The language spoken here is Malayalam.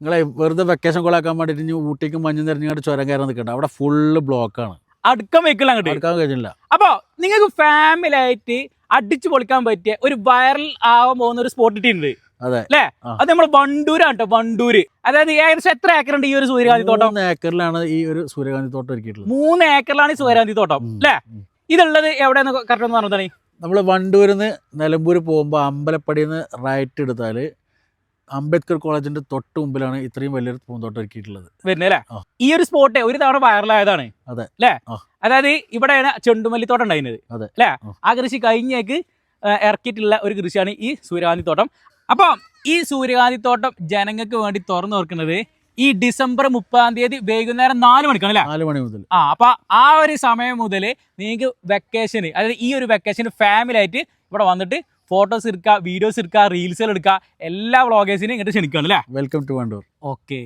നിങ്ങളെ വെറുതെ വെക്കേഷൻ കൊള്ളാക്കാൻ വേണ്ടിയിട്ട് ഇനി ഊട്ടിക്ക് മഞ്ഞ് നിറഞ്ഞിട്ട് ചുരം കയറാൻ നിൽക്കണ്ട, അവിടെ ഫുള്ള് ബ്ലോക്കാണ്. അടുക്കം വെക്കില്ല അങ്ങോട്ട് എടുക്കാൻ കഴിഞ്ഞില്ല. അപ്പൊ നിങ്ങൾക്ക് ഫാമിലി ആയിട്ട് അടിച്ചു പൊളിക്കാൻ പറ്റിയ ഒരു വൈറൽ ആവാൻ പോകുന്ന ഒരു സ്പോട്ട് ഇട്ടുണ്ട് അതെ അല്ലേ? അത് നമ്മൾ വണ്ടൂരാണ് കേട്ടോ. വണ്ടൂര് അതായത് ഏകദേശം എത്ര ഏക്കർ ഉണ്ട് ഈ ഒരു സൂര്യകാന്തി തോട്ടം? 3 ഏക്കറിലാണ് ഈ ഒരു സൂര്യകാന്തി തോട്ടം ഒരുക്കിയിട്ടുള്ളത്. 3 ഏക്കറിലാണ് ഈ സൂര്യകാന്തി തോട്ടം അല്ലേ? ഇതുള്ളത് എവിടെയെന്ന് കറക്റ്റ് ഒന്ന് പറഞ്ഞാൽ നമ്മൾ വണ്ടൂരിൽ നിന്ന് നിലമ്പൂർ പോകുമ്പോൾ അമ്പലപ്പടിയിൽ നിന്ന് റൈറ്റ് എടുത്താൽ അംബേദ്കർ കോളേജിന്റെ തൊട്ട് മുമ്പിലാണ് ഇത്രയും വലിയൊരു പൂന്തോട്ടം ഒരുക്കിയിട്ടുള്ളത് വരുന്നത് അല്ലേ? ഈ ഒരു സ്പോട്ട് ഒരു തവണ വൈറലായതാണ് അതെ അല്ലേ? അതായത് ഇവിടെയാണ് ചെണ്ടുമല്ലിത്തോട്ടം ഉണ്ടായിരുന്നത് അതെ അല്ലേ? ആ കൃഷി കഴിഞ്ഞേക്ക് ഇറക്കിയിട്ടുള്ള ഒരു കൃഷിയാണ് ഈ സൂര്യകാന്തി തോട്ടം. അപ്പോൾ ഈ സൂര്യകാന്തി തോട്ടം ജനങ്ങൾക്ക് വേണ്ടി തുറന്നു തുറക്കുന്നത് ഈ ഡിസംബർ 30 വൈകുന്നേരം 4 മണിക്കാണ് അല്ലേ? 4 മണി മുതൽ. അപ്പൊ ആ ഒരു സമയം മുതൽ നിങ്ങൾക്ക് വെക്കേഷന്, അതായത് ഈ ഒരു വെക്കേഷന് ഫാമിലി ആയിട്ട് ഇവിടെ വന്നിട്ട് ഫോട്ടോസ് എടുക്കുക, വീഡിയോസ് എടുക്കുക, റീൽസുകൾ എടുക്കുക, എല്ലാ വ്ളോഗേഴ്സിനും ഇങ്ങോട്ട് ക്ഷണിക്കുകയാണ് അല്ലേ? Welcome to Wandoor. ഓക്കെ.